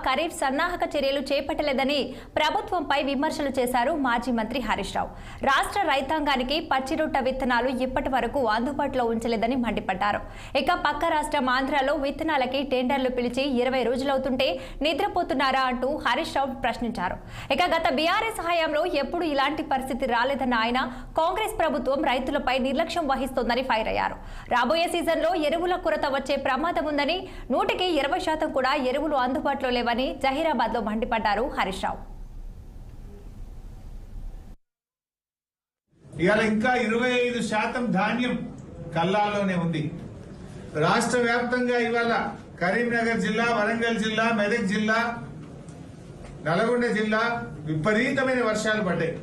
ఖరీఫ్ సన్నాహక చర్యలు చేపట్టలేదని ప్రభుత్వంపై విమర్శలు చేశారు మాజీ మంత్రి హరీష్ రావు. రాష్ట్ర రైతాంగానికి పచ్చిరొట్ట విత్తనాలు ఇప్పటి వరకు అందుబాటులో ఉంచలేదని మండిపడ్డారు. ఇక పక్క రాష్ట్రం ఆంధ్రాలో విత్తనాలకి టెండర్లు పిలిచి 20 రోజులవుతుంటే నిద్రపోతున్నారా అంటూ హరీష్ రావు ప్రశ్నించారు. ఇక గత బీఆర్ఎస్ హయాంలో ఎప్పుడు ఇలాంటి పరిస్థితి రాలేదన్న ఆయన కాంగ్రెస్ ప్రభుత్వం రైతులపై నిర్లక్ష్యం వహిస్తోందని ఫైర్ అయ్యారు. రాబోయే సీజన్లో ఎరువుల కొరత వచ్చే ప్రమాదం ఉందని 100% కూడా ఎరువులు అందుబాటులో లేవని జహీరాబాద్ లో మండిపడ్డారు హరీష్ రావు. ఇవాళ ఇంకా 25% ధాన్యం కల్లాల్లోనే ఉంది. రాష్ట్ర వ్యాప్తంగా ఇవాళ కరీంనగర్ జిల్లా, వరంగల్ జిల్లా, మెదక్ జిల్లా, నల్గొండ జిల్లా విపరీతమైన వర్షాలు పడ్డాయి.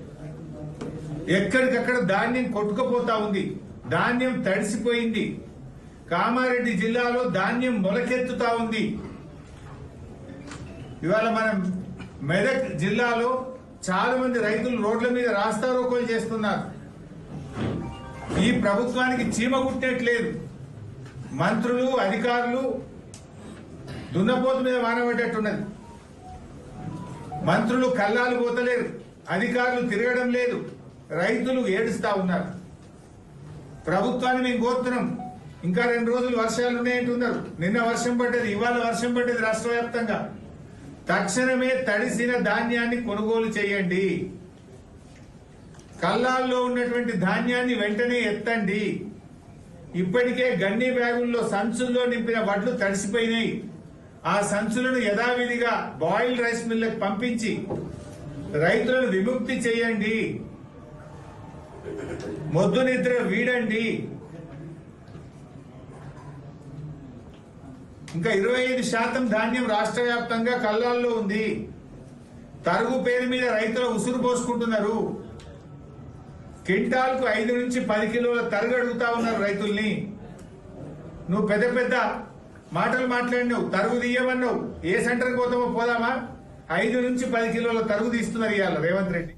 ఎక్కడికక్కడ ధాన్యం కొట్టుకుపోతా ఉంది. ధాన్యం తడిసిపోయింది. కామారెడ్డి జిల్లాలో ధాన్యం మొలకెత్తుతా ఉంది. ఇవాళ మనం మెదక్ జిల్లాలో చాలా మంది రైతులు రోడ్ల మీద రాస్తారోకోలు చేస్తున్నారు. ఈ ప్రభుత్వానికి చీమ కుట్టేట్లేదు. మంత్రులు, అధికారులు దున్నపోతు మీద వానబడ్డట్టున్నది. మంత్రులు కల్లాలు పోతలేరు, అధికారులు తిరగడం లేదు, రైతులు ఏడుస్తా ఉన్నారు. ప్రభుత్వాన్ని మేము కోరుతున్నాం, ఇంకా 2 రోజులు వర్షాలు ఉన్నాయంటున్నారు. నిన్న వర్షం పడ్డది, ఇవాళ వర్షం పడ్డది. రాష్ట్ర వ్యాప్తంగా తక్షణమే తడిసిన ధాన్యాన్ని కొనుగోలు చేయండి. కల్లాల్లో ఉన్నటువంటి ధాన్యాన్ని వెంటనే ఎత్తండి. ఇప్పటికే గన్ని బ్యాగుల్లో సంచుల్లో నింపిన వడ్లు తడిసిపోయినాయి. ఆ సంచులను యథావిధిగా బాయిల్డ్ రైస్ మిల్లకు పంపించి రైతులను విముక్తి చేయండి. మొద్దు నిద్ర వీడండి. ఇంకా 25% ధాన్యం రాష్ట్ర వ్యాప్తంగా కల్లాల్లో ఉంది. తరుగు పేరు మీద రైతులు ఉసురు పోసుకుంటున్నారు. క్వింటాల్కు 5 నుంచి 10 కిలోల తరుగు అడుగుతా ఉన్నారు రైతుల్ని. నువ్వు పెద్ద పెద్ద మాటలు మాట్లాడినావు, తరుగు తీయమన్నావు. ఏ సెంటర్కి పోతామో పోదామా? 5 నుంచి 10 కిలోల తరుగు తీస్తున్నారు ఇవాళ రేవంత్ రెడ్డి.